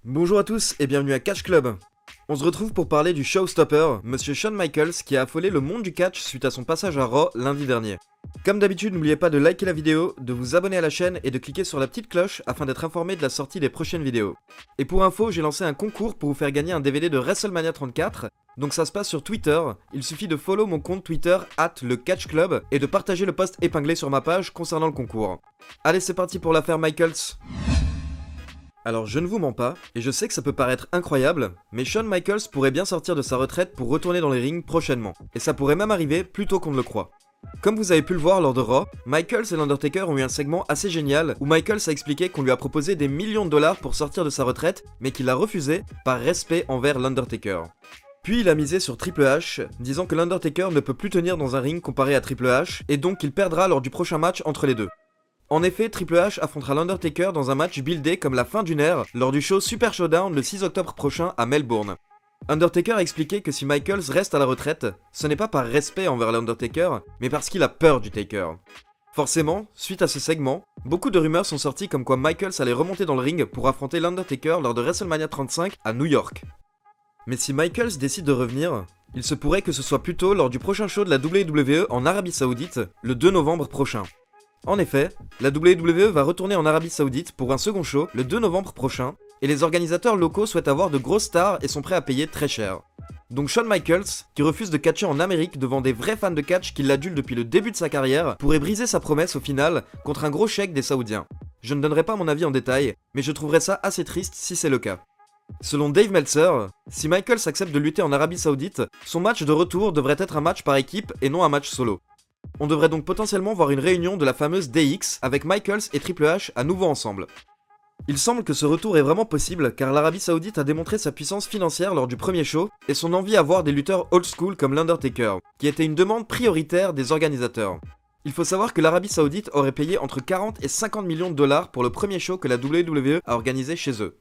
Bonjour à tous et bienvenue à Catch Club. On se retrouve pour parler du showstopper, Monsieur Shawn Michaels, qui a affolé le monde du catch suite à son passage à Raw lundi dernier. Comme d'habitude, n'oubliez pas de liker la vidéo, de vous abonner à la chaîne et de cliquer sur la petite cloche afin d'être informé de la sortie des prochaines vidéos. Et pour info, j'ai lancé un concours pour vous faire gagner un DVD de WrestleMania 34, donc ça se passe sur Twitter, il suffit de follow mon compte Twitter @lecatchclub et de partager le post épinglé sur ma page concernant le concours. Allez, c'est parti pour l'affaire Michaels. Alors je ne vous mens pas, et je sais que ça peut paraître incroyable, mais Shawn Michaels pourrait bien sortir de sa retraite pour retourner dans les rings prochainement, et ça pourrait même arriver plus tôt qu'on ne le croit. Comme vous avez pu le voir lors de Raw, Michaels et l'Undertaker ont eu un segment assez génial où Michaels a expliqué qu'on lui a proposé des millions de dollars pour sortir de sa retraite, mais qu'il a refusé par respect envers l'Undertaker. Puis il a misé sur Triple H, disant que l'Undertaker ne peut plus tenir dans un ring comparé à Triple H, et donc qu'il perdra lors du prochain match entre les deux. En effet, Triple H affrontera l'Undertaker dans un match buildé comme la fin d'une ère lors du show Super Showdown le 6 octobre prochain à Melbourne. Undertaker a expliqué que si Michaels reste à la retraite, ce n'est pas par respect envers l'Undertaker, mais parce qu'il a peur du Taker. Forcément, suite à ce segment, beaucoup de rumeurs sont sorties comme quoi Michaels allait remonter dans le ring pour affronter l'Undertaker lors de WrestleMania 35 à New York. Mais si Michaels décide de revenir, il se pourrait que ce soit plutôt lors du prochain show de la WWE en Arabie Saoudite, le 2 novembre prochain. En effet, la WWE va retourner en Arabie Saoudite pour un second show le 2 novembre prochain, et les organisateurs locaux souhaitent avoir de grosses stars et sont prêts à payer très cher. Donc Shawn Michaels, qui refuse de catcher en Amérique devant des vrais fans de catch qui l'adulent depuis le début de sa carrière, pourrait briser sa promesse au final contre un gros chèque des Saoudiens. Je ne donnerai pas mon avis en détail, mais je trouverais ça assez triste si c'est le cas. Selon Dave Meltzer, si Michaels accepte de lutter en Arabie Saoudite, son match de retour devrait être un match par équipe et non un match solo. On devrait donc potentiellement voir une réunion de la fameuse DX avec Michaels et Triple H à nouveau ensemble. Il semble que ce retour est vraiment possible car l'Arabie Saoudite a démontré sa puissance financière lors du premier show et son envie à voir des lutteurs old school comme l'Undertaker, qui était une demande prioritaire des organisateurs. Il faut savoir que l'Arabie Saoudite aurait payé entre 40 et 50 millions de dollars pour le premier show que la WWE a organisé chez eux.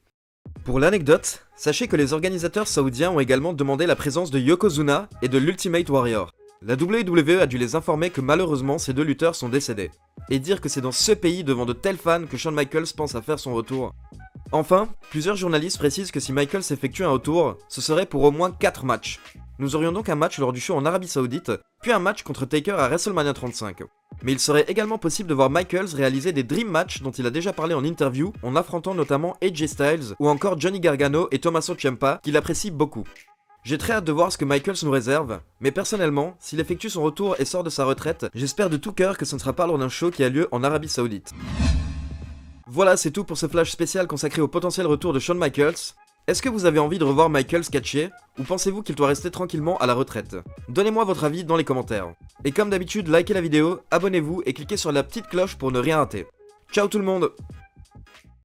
Pour l'anecdote, sachez que les organisateurs saoudiens ont également demandé la présence de Yokozuna et de l'Ultimate Warrior. La WWE a dû les informer que malheureusement ces deux lutteurs sont décédés. Et dire que c'est dans ce pays devant de tels fans que Shawn Michaels pense à faire son retour. Enfin, plusieurs journalistes précisent que si Michaels effectue un retour, ce serait pour au moins 4 matchs. Nous aurions donc un match lors du show en Arabie Saoudite, puis un match contre Taker à WrestleMania 35. Mais il serait également possible de voir Michaels réaliser des Dream Match dont il a déjà parlé en interview, en affrontant notamment AJ Styles ou encore Johnny Gargano et Tommaso Ciampa, qu'il apprécie beaucoup. J'ai très hâte de voir ce que Michaels nous réserve, mais personnellement, s'il effectue son retour et sort de sa retraite, j'espère de tout cœur que ce ne sera pas lors d'un show qui a lieu en Arabie Saoudite. Voilà, c'est tout pour ce flash spécial consacré au potentiel retour de Shawn Michaels. Est-ce que vous avez envie de revoir Michaels catcher, ou pensez-vous qu'il doit rester tranquillement à la retraite? Donnez-moi votre avis dans les commentaires. Et comme d'habitude, likez la vidéo, abonnez-vous et cliquez sur la petite cloche pour ne rien rater. Ciao tout le monde!